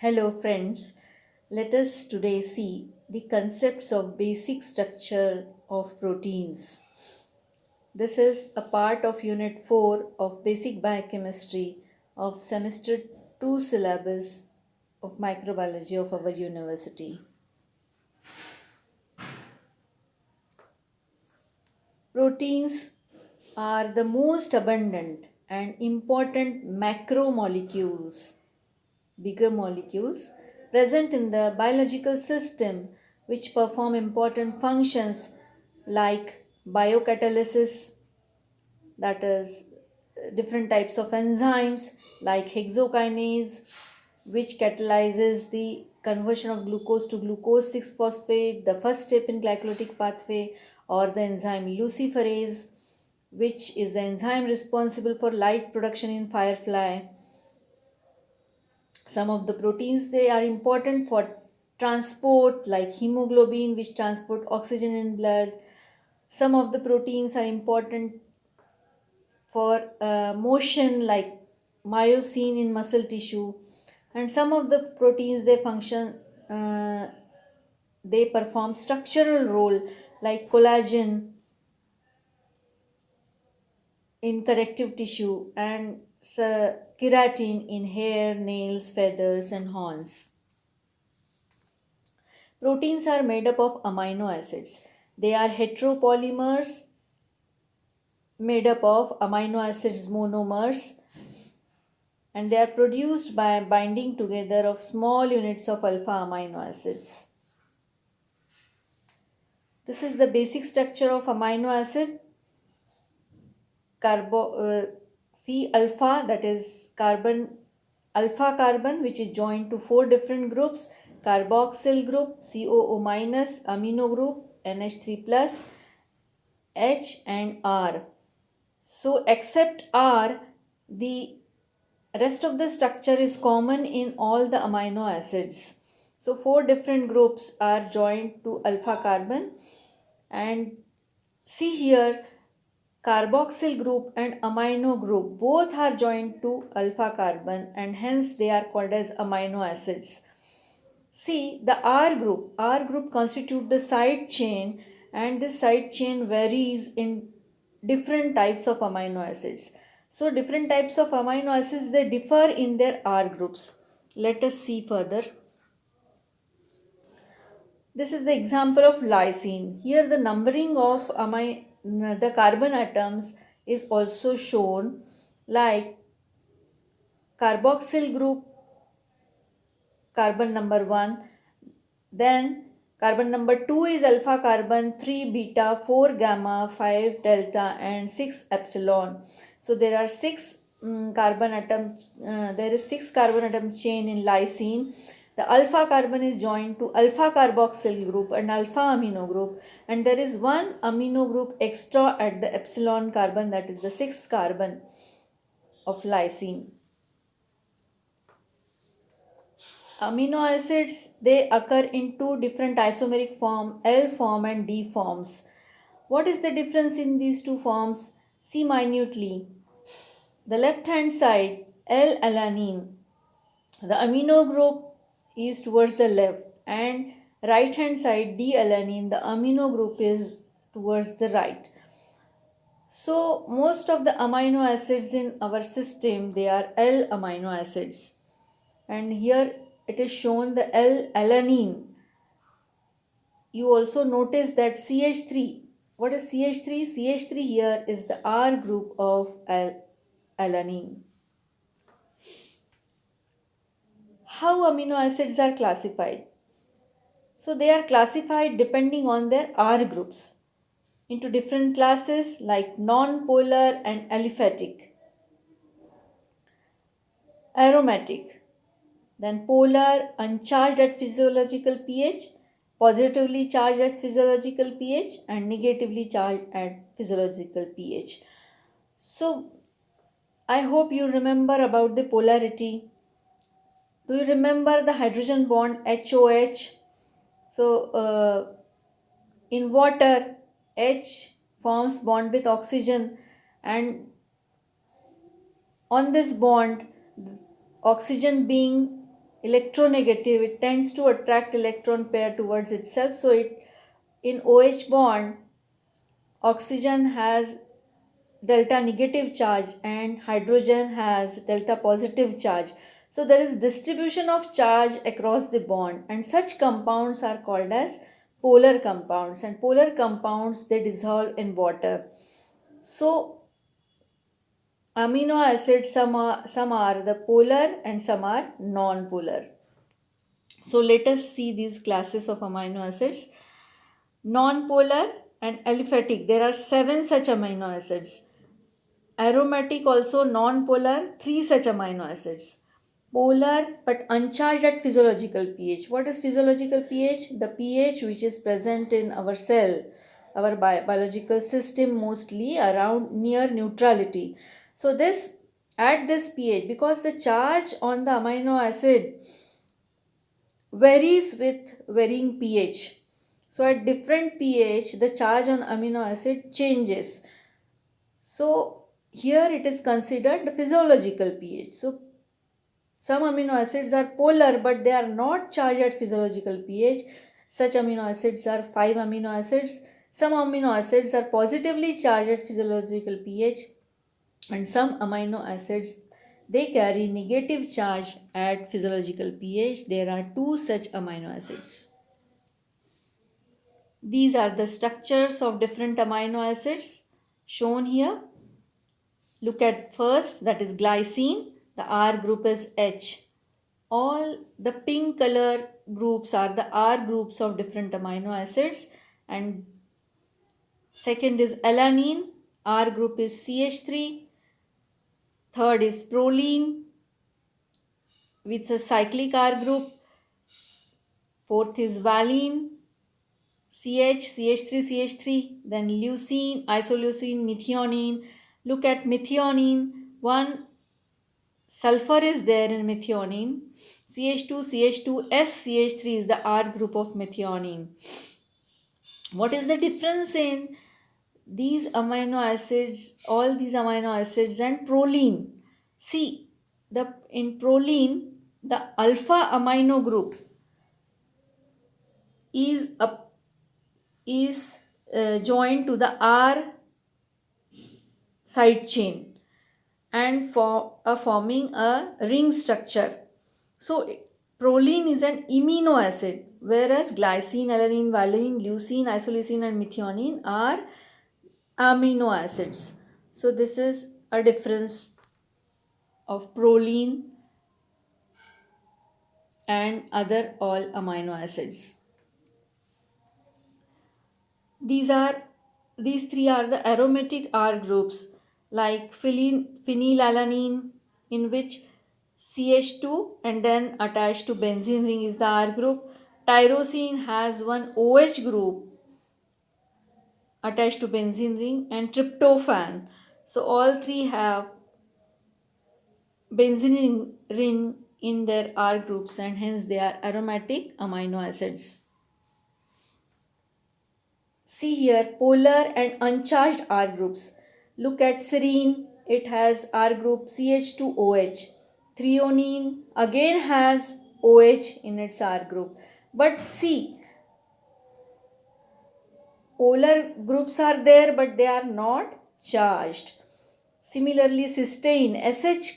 Hello, friends. Let us today see the concepts of basic structure of proteins. This is a part of Unit 4 of Basic Biochemistry of Semester 2 syllabus of Microbiology of our university. Proteins are the most abundant and important macromolecules, bigger molecules, present in the biological system which perform important functions like biocatalysis, that is, different types of enzymes like hexokinase, which catalyzes the conversion of glucose to glucose 6 phosphate, the first step in glycolytic pathway, or the enzyme luciferase, which is the enzyme responsible for light production in firefly. Some of the proteins, they are important for transport like hemoglobin, which transport oxygen in blood. Some of the proteins are important for motion like myosin in muscle tissue, and some of the proteins, they function, uh, they perform structural role like collagen in connective tissue and keratin in hair, nails, feathers, and horns. Proteins are made up of amino acids. They are heteropolymers made up of amino acids monomers, and they are produced by binding together of small units of alpha amino acids. This is the basic structure of amino acid. Carbo, C alpha, that is carbon, alpha carbon, which is joined to four different groups: carboxyl group, COO minus, amino group, NH3 plus, H, and R. So except R, the rest of the structure is common in all the amino acids. So four different groups are joined to alpha carbon, and see here, carboxyl group and amino group both are joined to alpha carbon, and hence they are called as amino acids. See, the R group constitute the side chain, and this side chain varies in different types of amino acids. So different types of amino acids, they differ in their R groups. Let us see further. This is the example of lysine. Here the numbering of the carbon atoms is also shown, like carboxyl group, carbon number 1, then carbon number 2 is alpha carbon, 3 beta, 4 gamma, 5 delta, and 6 epsilon. So there are 6 carbon atom, there is 6 carbon atom chain in lysine. The alpha carbon is joined to alpha carboxyl group and alpha amino group, and there is one amino group extra at the epsilon carbon, that is the sixth carbon of lysine. Amino acids, they occur in two different isomeric form, L form and D forms. What is the difference in these two forms? See minutely. The left hand side, L-alanine, the amino group is towards the left, and right hand side, D-alanine, the amino group is towards the right. So most of the amino acids in our system, they are L amino acids, and here it is shown the L-alanine. You also notice that CH3. What is CH3? CH3 here is the R group of alanine. How amino acids are classified? So they are classified depending on their R groups into different classes like non-polar and aliphatic, aromatic, then polar, uncharged at physiological pH, positively charged at physiological pH, and negatively charged at physiological pH. So I hope you remember about the polarity. Do you remember the hydrogen bond HOH? So in water, H forms bond with oxygen, and on this bond, oxygen being electronegative, it tends to attract electron pair towards itself. So in OH bond, oxygen has delta negative charge and hydrogen has delta positive charge. So there is distribution of charge across the bond, and such compounds are called as polar compounds, and polar compounds, they dissolve in water. So amino acids, some are the polar and some are non-polar. So let us see these classes of amino acids. Non-polar and aliphatic, there are 7 such amino acids. Aromatic, also non-polar, 3 such amino acids. Polar but uncharged at physiological pH. What is physiological pH? The pH which is present in our cell, our biological system, mostly around near neutrality. So this, at this pH, because the charge on the amino acid varies with varying pH. So at different pH, the charge on amino acid changes. So here it is considered the physiological pH. So some amino acids are polar but they are not charged at physiological pH. Such amino acids are 5 amino acids. Some amino acids are positively charged at physiological pH, and some amino acids, they carry negative charge at physiological pH. There are 2 such amino acids. These are the structures of different amino acids shown here. Look at first, that is glycine. The R group is H. All the pink color groups are the R groups of different amino acids. And second is alanine. R group is CH3. Third is proline with a cyclic R group. Fourth is valine. CH3, CH3. Then leucine, isoleucine, methionine. Look at methionine. One sulfur is there in methionine. CH2, CH2, SCH3 is the R group of methionine. What is the difference in these amino acids, all these amino acids, and proline? See, in proline, the alpha amino group is joined to the R side chain and forming a ring structure. So proline is an amino acid, whereas glycine, alanine, valine, leucine, isoleucine and methionine are amino acids. So this is a difference of proline and other all amino acids. These three are the aromatic R groups, like phenylalanine, in which CH2 and then attached to benzene ring is the R group. Tyrosine has one OH group attached to benzene ring, and tryptophan. So all three have benzene ring in their R groups, and hence they are aromatic amino acids. See here, polar and uncharged R groups. Look at serine, it has R group CH2OH. Threonine again has OH in its R group. But see, polar groups are there but they are not charged. Similarly, cysteine, SH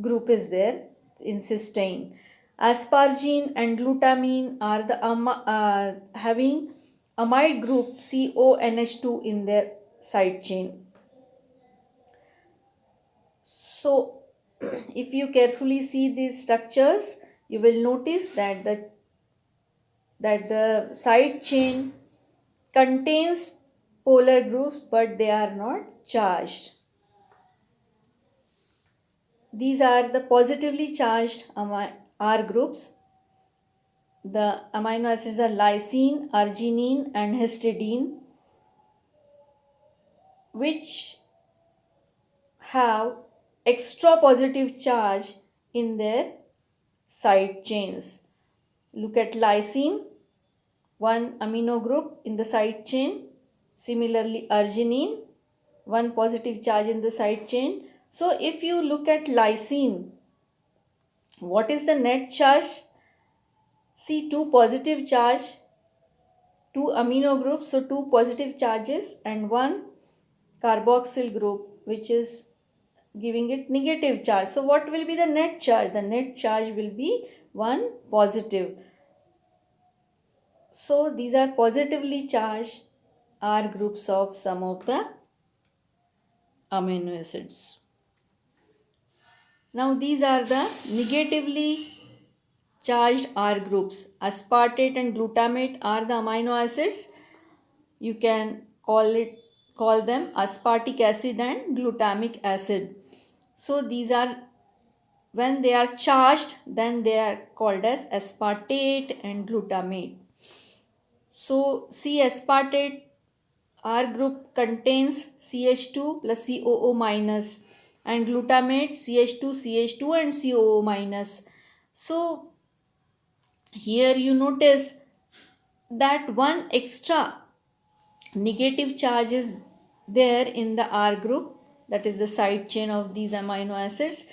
group is there in cysteine. Asparagine and glutamine are the having amide group CONH2 in their side chain. So if you carefully see these structures, you will notice that the side chain contains polar groups but they are not charged. These are the positively charged R groups. The amino acids are lysine, arginine and histidine, which have extra positive charge in their side chains. Look at lysine, one amino group in the side chain. Similarly, arginine, one positive charge in the side chain. So if you look at lysine, What is the net charge? See, two positive charge, two amino groups, so two positive charges and one carboxyl group which is giving it negative charge. So what will be the net charge? The net charge will be one positive. So these are positively charged R groups of some of the amino acids. Now these are the negatively charged R groups. Aspartate and glutamate are the amino acids. You can call them aspartic acid and glutamic acid. So these are, when they are charged, then they are called as aspartate and glutamate. So C aspartate R group contains CH2 plus COO minus, and glutamate CH2, CH2 and COO minus. So here you notice that one extra negative charge is there in the R group, that is the side chain of these amino acids,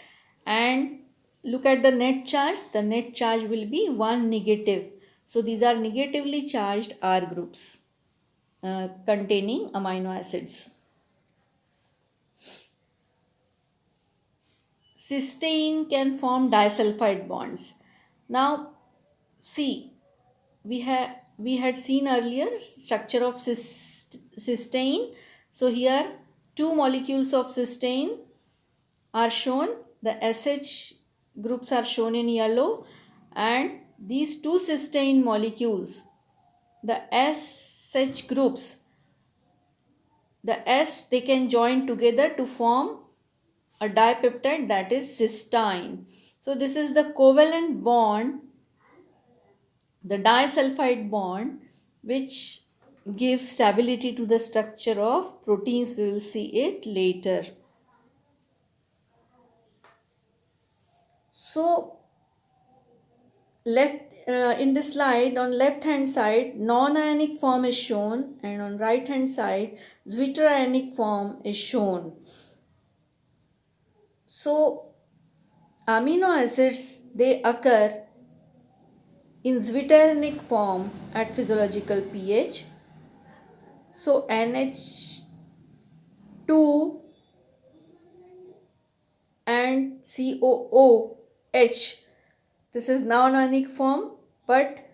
and look at the net charge. The net charge will be one negative. So these are negatively charged R groups containing amino acids. Cysteine can form disulfide bonds. Now see, we had seen earlier structure of cysteine. So here two molecules of cysteine are shown. The SH groups are shown in yellow, and these two cysteine molecules, the SH groups, the S, they can join together to form a dipeptide, that is cysteine. So this is the covalent bond, the disulfide bond, which gives stability to the structure of proteins. We will see it later. So left in this slide, on left hand side non-ionic form is shown, and on right hand side zwitterionic form is shown. So amino acids, they occur in zwitterionic form at physiological pH. So NH2 and COOH, this is non-ionic form, but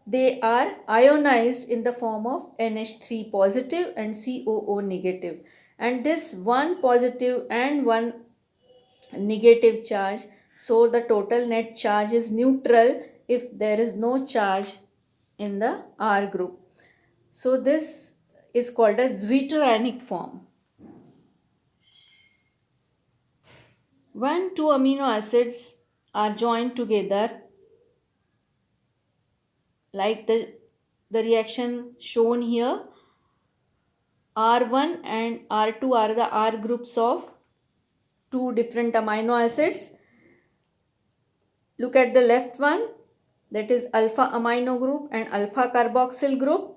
they are ionized in the form of NH3 positive and COO negative. And this one positive and one negative charge, so the total net charge is neutral if there is no charge in the R group. So this is called as zwitterionic form. When two amino acids are joined together, like the reaction shown here, R1 and R2 are the R groups of two different amino acids. Look at the left one, that is alpha amino group and alpha carboxyl group.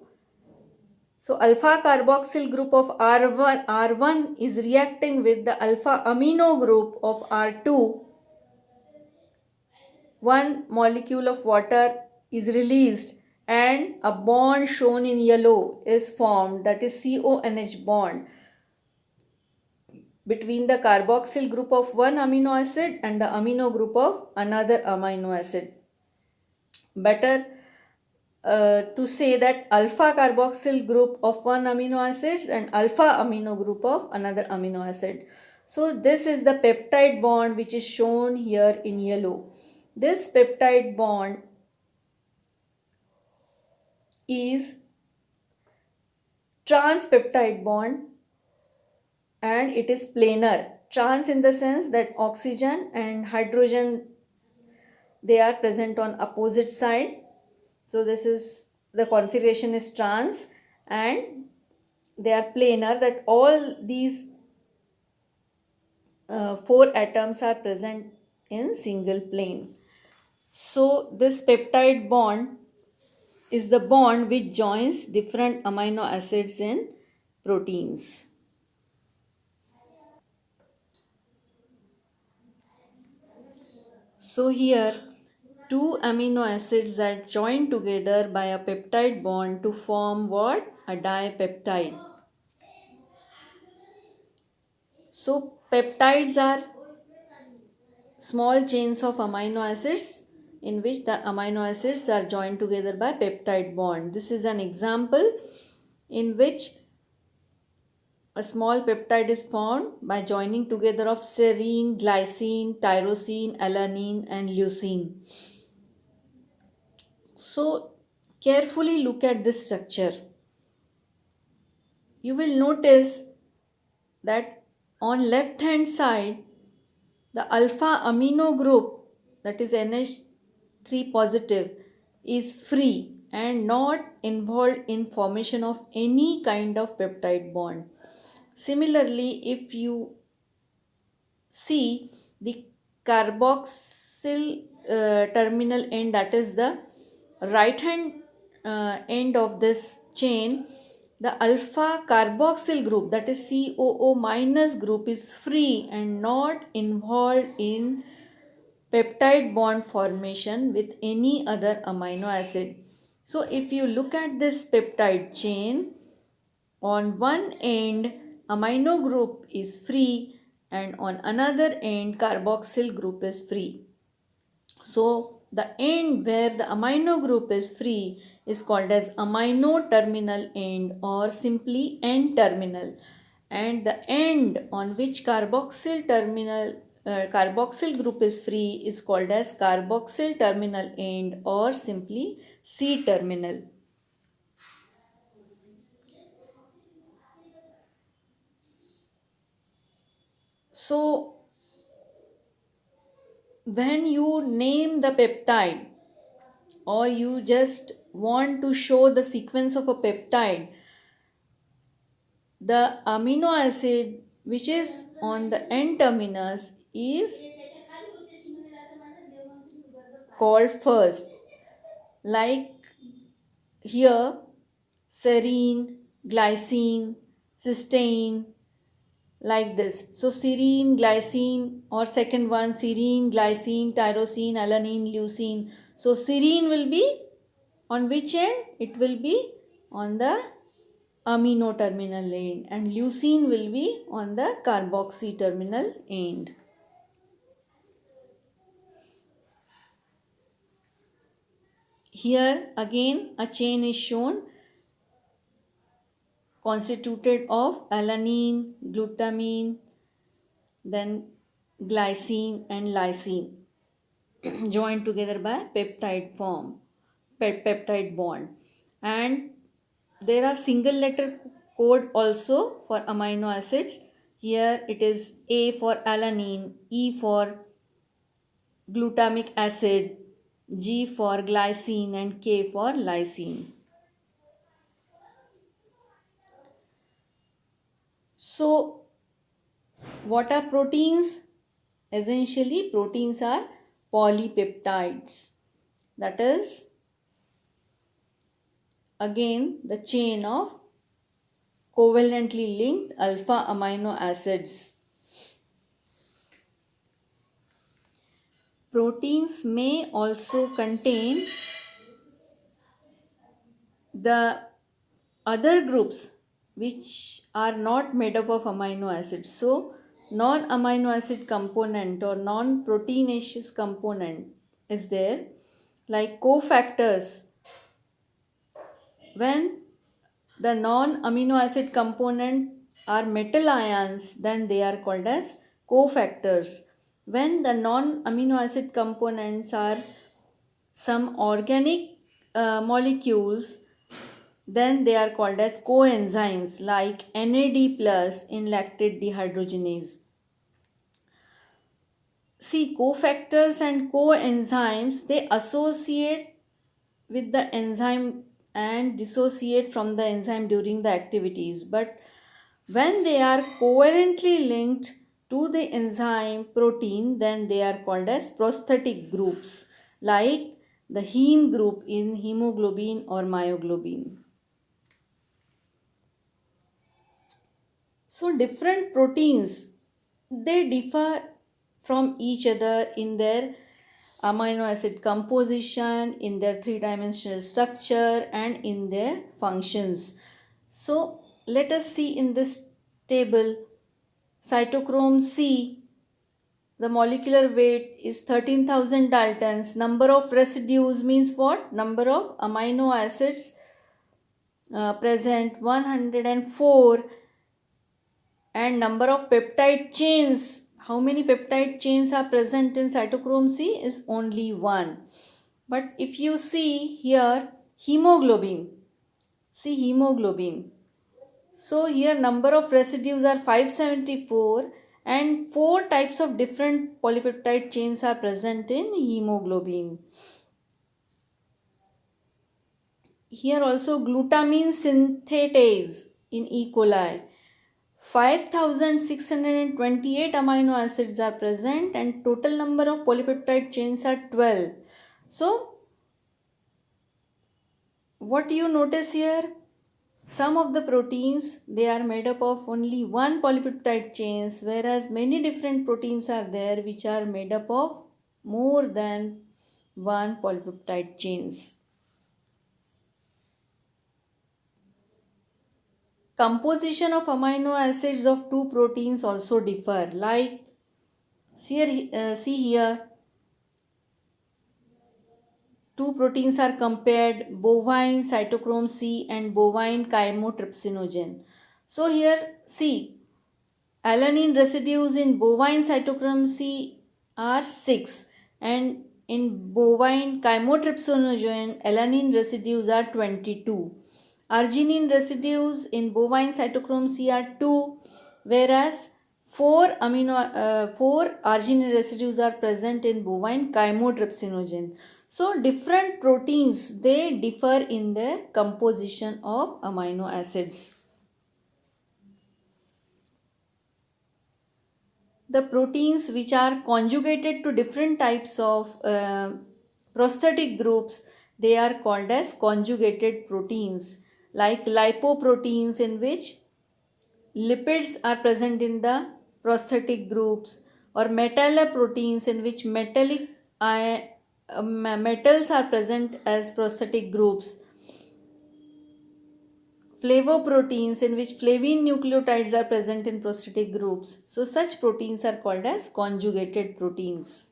So alpha carboxyl group of R1 is reacting with the alpha amino group of R2. One molecule of water is released and a bond shown in yellow is formed, that is CONH bond, between the carboxyl group of one amino acid and the amino group of another amino acid. Better to say that alpha carboxyl group of one amino acids and alpha amino group of another amino acid. So this is the peptide bond which is shown here in yellow. This peptide bond is trans-peptide bond, and it is planar. Trans in the sense that oxygen and hydrogen, they are present on opposite side. So this is, the configuration is trans, and they are planar, that all these four atoms are present in single plane. So this peptide bond is the bond which joins different amino acids in proteins. So here two amino acids are joined together by a peptide bond to form what? A dipeptide. So peptides are small chains of amino acids in which the amino acids are joined together by peptide bond. This is an example in which a small peptide is formed by joining together of serine, glycine, tyrosine, alanine and leucine. So carefully look at this structure. You will notice that on left hand side the alpha amino group, that is NH3 positive, is free and not involved in formation of any kind of peptide bond. Similarly, if you see the carboxyl terminal end, that is the right hand end of this chain, the alpha carboxyl group, that is COO minus group, is free and not involved in peptide bond formation with any other amino acid. So if you look at this peptide chain, on one end amino group is free and on another end carboxyl group is free. So the end where the amino group is free is called as amino terminal end or simply N terminal, and the end on which carboxyl group is free is called as carboxyl terminal end or simply C terminal. So when you name the peptide or you just want to show the sequence of a peptide, the amino acid which is on the N terminus is called first. Like here, serine, glycine, cysteine, like this. So serine, glycine, or second one, serine, glycine, tyrosine, alanine, leucine. So serine will be on which end? It will be on the amino terminal end and leucine will be on the carboxy terminal end. Here again a chain is shown constituted of alanine, glutamine, then glycine and lysine joined together by peptide bond, and there are single letter code also for amino acids. Here it is A for alanine, E for glutamic acid, G for glycine and K for lysine. So what are proteins? Essentially proteins are polypeptides, that is again the chain of covalently linked alpha amino acids. Proteins may also contain the other groups which are not made up of amino acids. So non-amino acid component or non-proteinaceous component is there, like cofactors. When the non-amino acid component are metal ions, then they are called as cofactors. When the non-amino acid components are some organic molecules, then they are called as coenzymes, like NAD plus in lactate dehydrogenase. See, cofactors and coenzymes, they associate with the enzyme and dissociate from the enzyme during the activities, but when they are covalently linked to the enzyme protein, then they are called as prosthetic groups, like the heme group in hemoglobin or myoglobin. So different proteins, they differ from each other in their amino acid composition, in their three-dimensional structure, and in their functions. So let us see in this table. Cytochrome C, the molecular weight is 13,000 Daltons. Number of residues means what? Number of amino acids present 104, and number of peptide chains. How many peptide chains are present in cytochrome C is only 1. But if you see here hemoglobin, see hemoglobin. So here number of residues are 574 and 4 types of different polypeptide chains are present in hemoglobin. Here also glutamine synthetase in E. coli. 5628 amino acids are present and total number of polypeptide chains are 12. So what do you notice here? Some of the proteins, they are made up of only one polypeptide chains, whereas many different proteins are there which are made up of more than one polypeptide chains. Composition of amino acids of two proteins also differ. Like see here, two proteins are compared, bovine cytochrome C and bovine chymotrypsinogen. So here see, alanine residues in bovine cytochrome C are 6 and in bovine chymotrypsinogen alanine residues are 22. Arginine residues in bovine cytochrome C are 2, whereas 4 arginine residues are present in bovine chymotrypsinogen. So different proteins, they differ in their composition of amino acids. The proteins which are conjugated to different types of prosthetic groups, they are called as conjugated proteins, like lipoproteins in which lipids are present in the prosthetic groups, or metalloproteins in which metals are present as prosthetic groups, flavoproteins in which flavine nucleotides are present in prosthetic groups. So such proteins are called as conjugated proteins.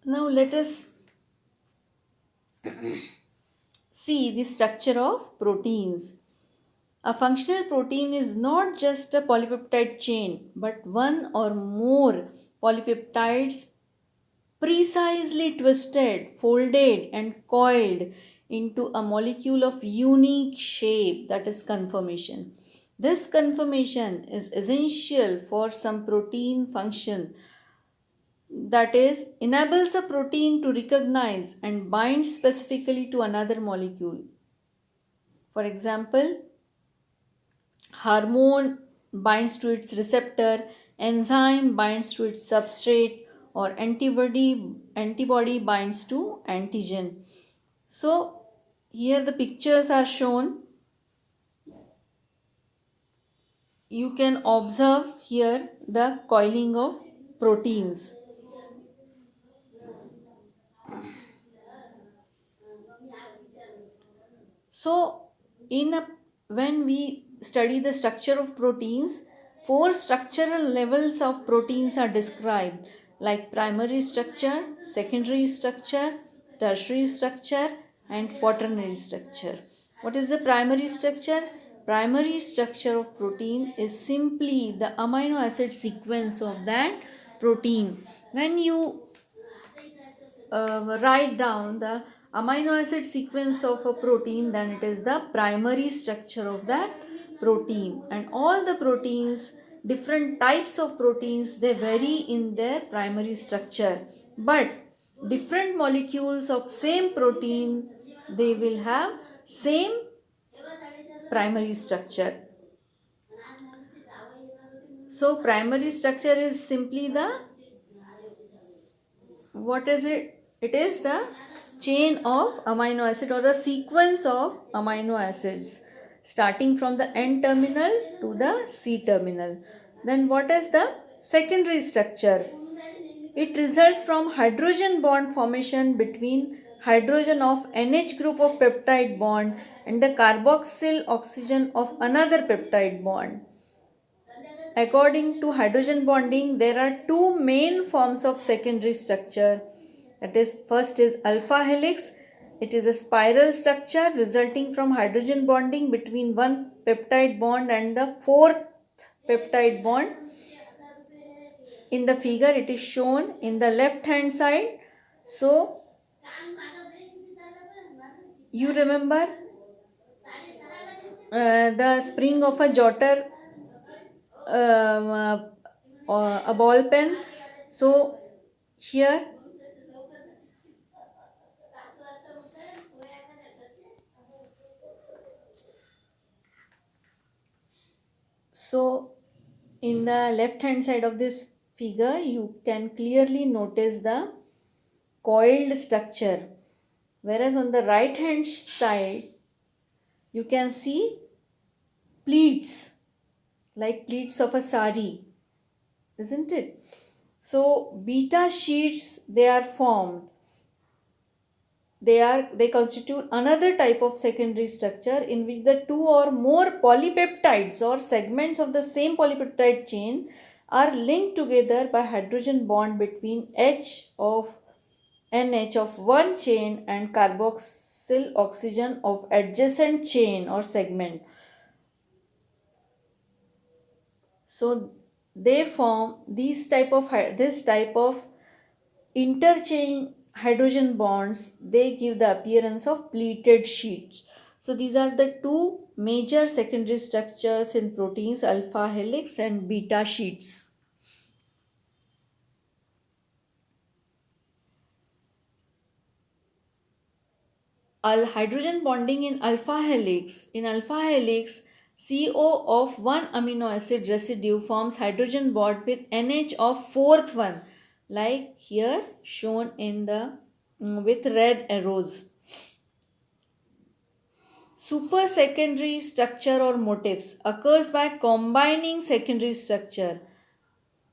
Now let us see the structure of proteins. A functional protein is not just a polypeptide chain, but one or more polypeptides precisely twisted, folded, and coiled into a molecule of unique shape, that is conformation. This conformation is essential for some protein function, that is, enables a protein to recognize and bind specifically to another molecule. For example, hormone binds to its receptor, enzyme binds to its substrate, or antibody binds to antigen. So here the pictures are shown. You can observe here the coiling of proteins. So when we study the structure of proteins, 4 structural levels of proteins are described, like primary structure, secondary structure, tertiary structure, and quaternary structure. What is the primary structure? Primary structure of protein is simply the amino acid sequence of that protein. When you write down the amino acid sequence of a protein, then it is the primary structure of that protein. And all the proteins, different types of proteins, they vary in their primary structure, but different molecules of same protein, they will have same primary structure. So primary structure is simply the, what is it? It is the chain of amino acid or the sequence of amino acids starting from the N terminal to the C terminal. Then what is the secondary structure. It results from hydrogen bond formation between hydrogen of NH group of peptide bond and the carboxyl oxygen of another peptide bond. According to hydrogen bonding, there are two main forms of secondary structure. That is, first is alpha helix. It is a spiral structure resulting from hydrogen bonding between one peptide bond and the fourth peptide bond. In the figure, it is shown in the left hand side. So, you remember the spring of a jotter, a ball pen. So, here in the left hand side of this figure, you can clearly notice the coiled structure, whereas on the right hand side you can see pleats, like pleats of a sari, isn't it? So beta sheets, they are formed. They constitute another type of secondary structure in which the two or more polypeptides or segments of the same polypeptide chain are linked together by hydrogen bond between H of NH of one chain and carboxyl oxygen of adjacent chain or segment. So they form this type of interchain hydrogen bonds. They give the appearance of pleated sheets. So these are the two major secondary structures in proteins, alpha helix and beta sheets. Hydrogen bonding in alpha helix. In alpha helix, CO of one amino acid residue forms hydrogen bond with NH of fourth one, like here shown in the with red arrows. Super secondary structure or motifs occurs by combining secondary structure.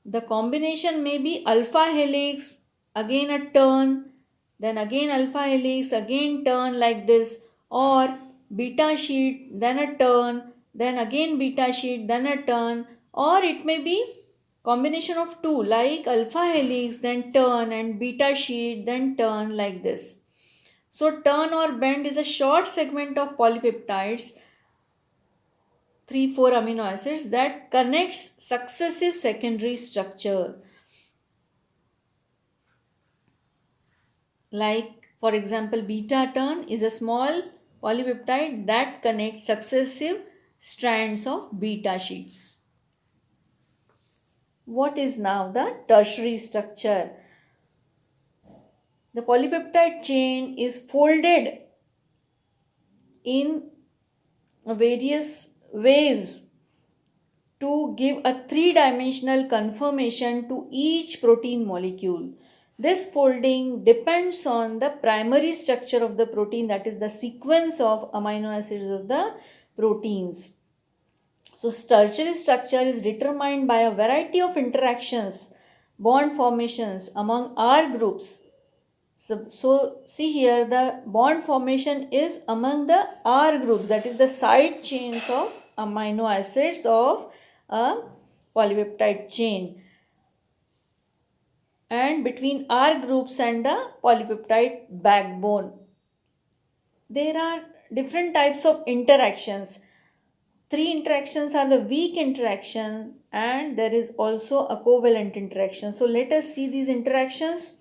The combination may be alpha helix, again a turn, then again alpha helix, again turn like this, or beta sheet, then a turn, then again beta sheet, then a turn, or it may be combination of two like alpha helix, then turn, and beta sheet, then turn like this. So turn or bend is a short segment of polypeptides, 3-4 amino acids, that connects successive secondary structure. Like for example, beta turn is a small polypeptide that connects successive strands of beta sheets. What is now the tertiary structure? The polypeptide chain is folded in various ways to give a three-dimensional conformation to each protein molecule. This folding depends on the primary structure of the protein, that is the sequence of amino acids of the proteins. So tertiary structure is determined by a variety of interactions, bond formations among R groups. So see here, the bond formation is among the R groups, that is the side chains of amino acids of a polypeptide chain, and between R groups and the polypeptide backbone. There are different types of interactions. Three interactions are the weak interaction, and there is also a covalent interaction. So let us see these interactions.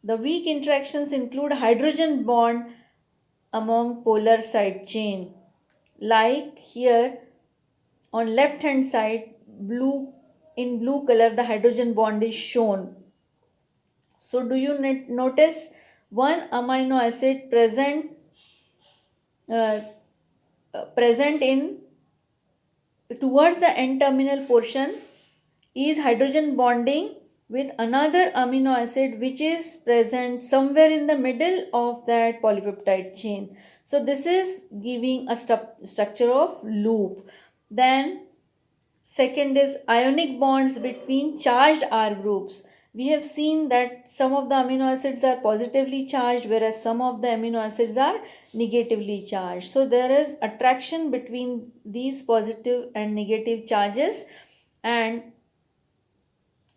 The weak interactions include hydrogen bond among polar side chain. Like here on left hand side, in blue color, the hydrogen bond is shown. So do you notice one amino acid present in towards the N-terminal portion is hydrogen bonding with another amino acid which is present somewhere in the middle of that polypeptide chain. So this is giving a structure of loop. Then Second is ionic bonds between charged R groups. We have seen that some of the amino acids are positively charged, whereas some of the amino acids are negatively charged. So there is attraction between these positive and negative charges, and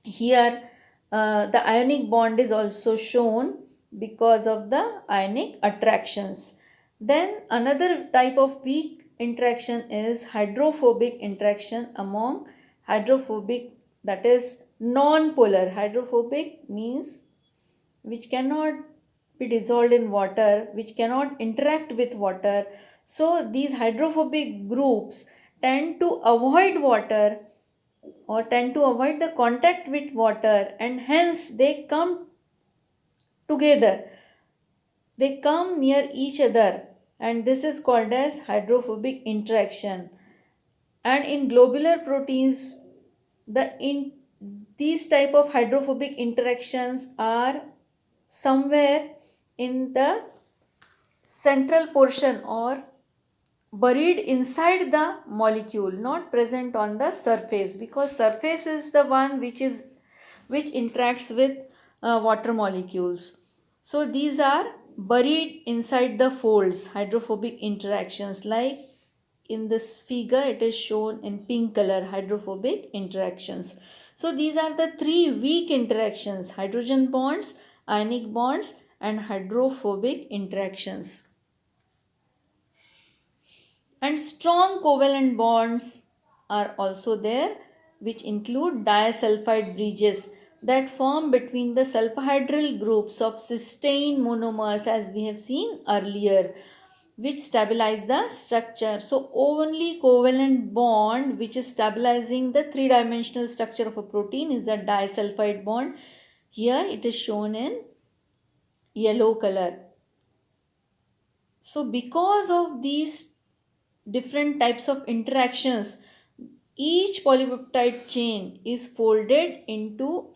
here the ionic bond is also shown because of the ionic attractions. Then another type of weak interaction is hydrophobic interaction among hydrophobic, that is non-polar. Hydrophobic means which cannot be dissolved in water, which cannot interact with water. So these hydrophobic groups tend to avoid water or tend to avoid the contact with water, and hence they come together, they come near each other, and this is called as hydrophobic interaction. And in globular proteins, these type of hydrophobic interactions are somewhere in the central portion or buried inside the molecule, not present on the surface, because surface is the one which interacts with water molecules. So these are buried inside the folds, hydrophobic interactions. Like in this figure it is shown in pink color, hydrophobic interactions. So these are the three weak interactions: hydrogen bonds, ionic bonds, and hydrophobic interactions. And strong covalent bonds are also there, which include disulfide bridges that form between the sulfhydryl groups of cysteine monomers, as we have seen earlier, which stabilize the structure. So only covalent bond which is stabilizing the three-dimensional structure of a protein is a disulfide bond. Here it is shown in yellow color. So because of these different types of interactions, each polypeptide chain is folded into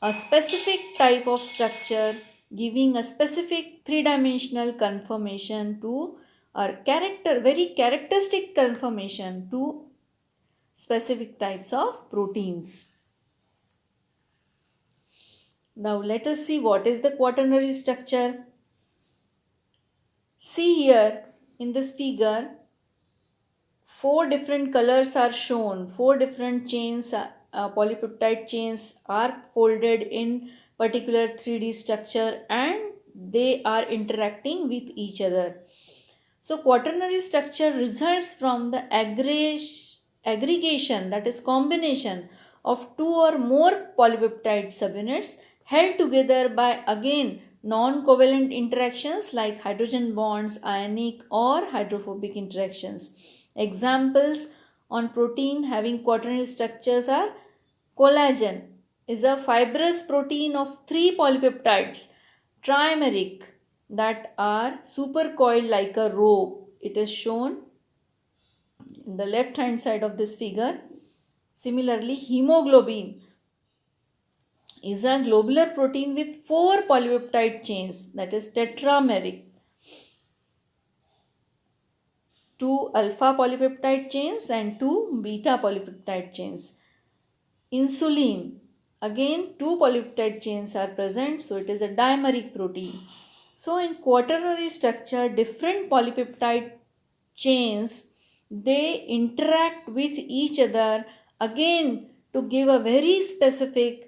a specific type of structure, giving a specific three-dimensional conformation to, or very characteristic conformation to specific types of proteins. Now let us see what is the quaternary structure. See here in this figure, four different colors are shown. Four different chains, polypeptide chains are folded in particular 3D structure, and they are interacting with each other. So quaternary structure results from the aggregation, that is combination of two or more polypeptide subunits held together by again non-covalent interactions like hydrogen bonds, ionic or hydrophobic interactions. Examples on protein having quaternary structures are: collagen is a fibrous protein of three polypeptides, trimeric, that are supercoiled like a rope. It is shown in the left hand side of this figure. Similarly, hemoglobin is a globular protein with four polypeptide chains, that is tetrameric, two alpha polypeptide chains and two beta polypeptide chains. Insulin, again two polypeptide chains are present, so it is a dimeric protein. So in quaternary structure, different polypeptide chains, they interact with each other again to give a very specific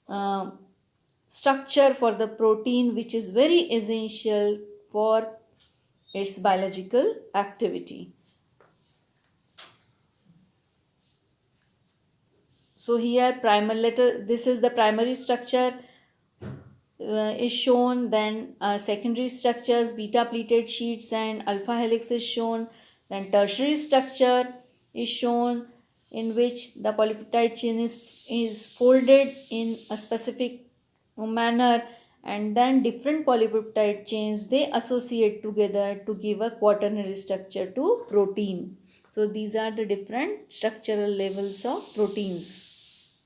uh, structure for the protein, which is very essential for its biological activity. So here this is the primary structure is shown, then secondary structures, beta pleated sheets and alpha helix is shown, then tertiary structure is shown in which the polypeptide chain is folded in a specific manner, and then different polypeptide chains, they associate together to give a quaternary structure to protein. So these are the different structural levels of proteins.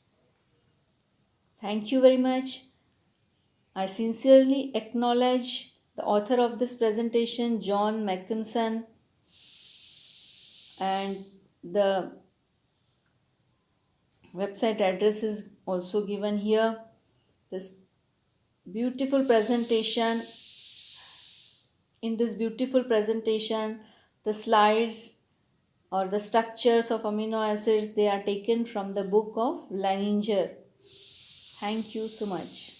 Thank you very much. I sincerely acknowledge the author of this presentation, John Mackinson, and the Website address is also given here. This beautiful presentation. In this beautiful presentation, the slides or the structures of amino acids, they are taken from the book of Leininger. Thank you so much.